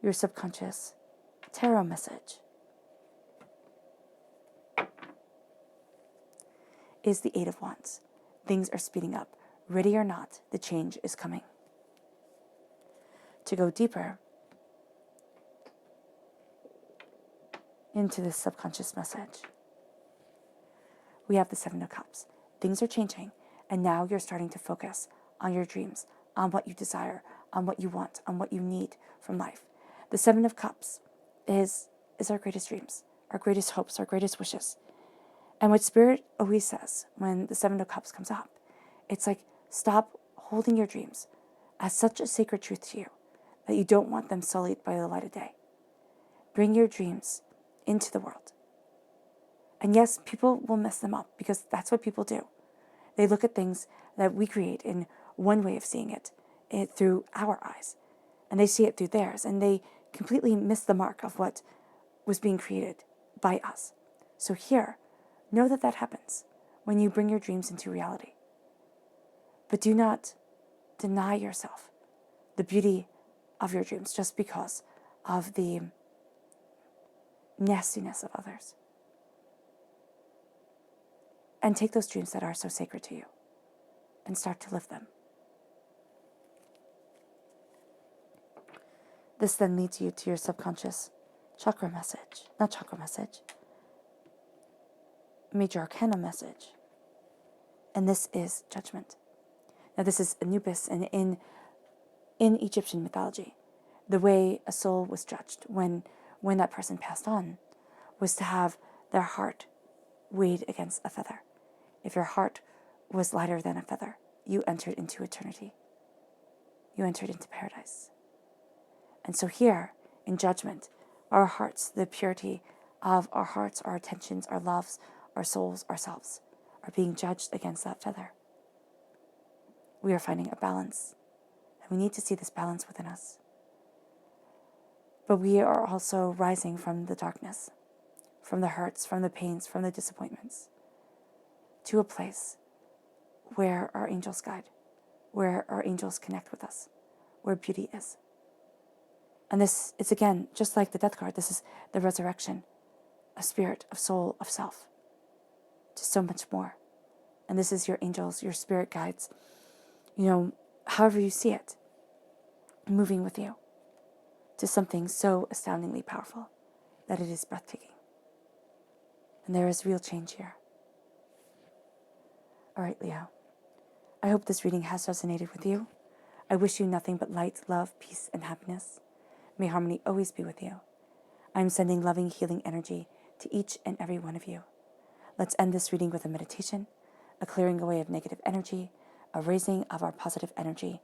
Your subconscious tarot message is the Eight of Wands. Things are speeding up. Ready or not, the change is coming. To go deeper into this subconscious message, we have the Seven of Cups. Things are changing, and now you're starting to focus on your dreams, on what you desire, on what you want, on what you need from life. The Seven of Cups is our greatest dreams, our greatest hopes, our greatest wishes. And what Spirit always says when the Seven of Cups comes up, it's like, stop holding your dreams as such a sacred truth to you that you don't want them sullied by the light of day. Bring your dreams into the world. And yes, people will mess them up because that's what people do. They look at things that we create in one way of seeing it through our eyes, and they see it through theirs, and they completely miss the mark of what was being created by us. So here, know that that happens when you bring your dreams into reality. But do not deny yourself the beauty of your dreams just because of the nastiness of others. And take those dreams that are so sacred to you and start to live them. This then leads you to your subconscious chakra message. Not chakra message. Major Arcana message. And this is judgment. Now this is Anubis, and in Egyptian mythology, the way a soul was judged when that person passed on was to have their heart weighed against a feather. If your heart was lighter than a feather, you entered into eternity. You entered into paradise. And so here, in judgment, our hearts, the purity of our hearts, our attentions, our loves, our souls, ourselves, are being judged against that feather. We are finding a balance, and we need to see this balance within us. But we are also rising from the darkness, from the hurts, from the pains, from the disappointments, to a place where our angels guide, where our angels connect with us, where beauty is. And this is, again, just like the death card, this is the resurrection, a spirit, of soul, of self, to so much more. And this is your angels, your spirit guides, however you see it, moving with you to something so astoundingly powerful that it is breathtaking. And there is real change here. All right, Leo. I hope this reading has resonated with you. I wish you nothing but light, love, peace, and happiness. May harmony always be with you. I am sending loving, healing energy to each and every one of you. Let's end this reading with a meditation, a clearing away of negative energy, a raising of our positive energy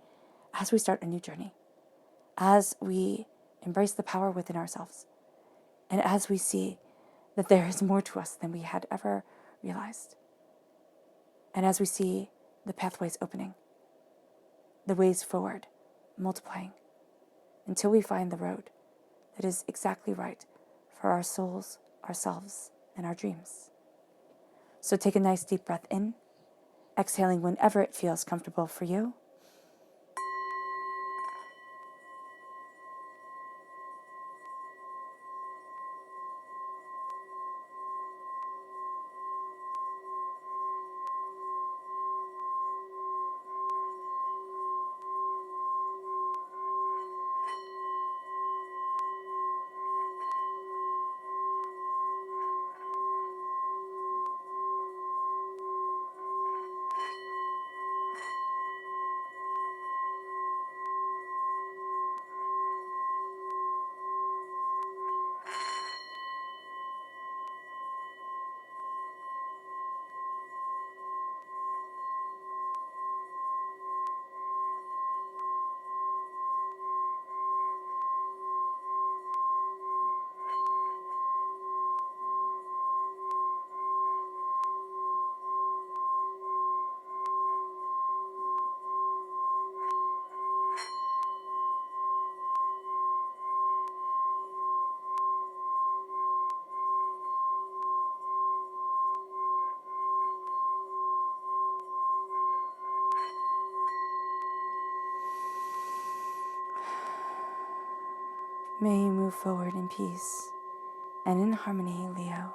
as we start a new journey, as we embrace the power within ourselves, and as we see that there is more to us than we had ever realized. And as we see the pathways opening, the ways forward multiplying, until we find the road that is exactly right for our souls, ourselves, and our dreams. So take a nice deep breath in, exhaling whenever it feels comfortable for you. May you move forward in peace and in harmony, Leo.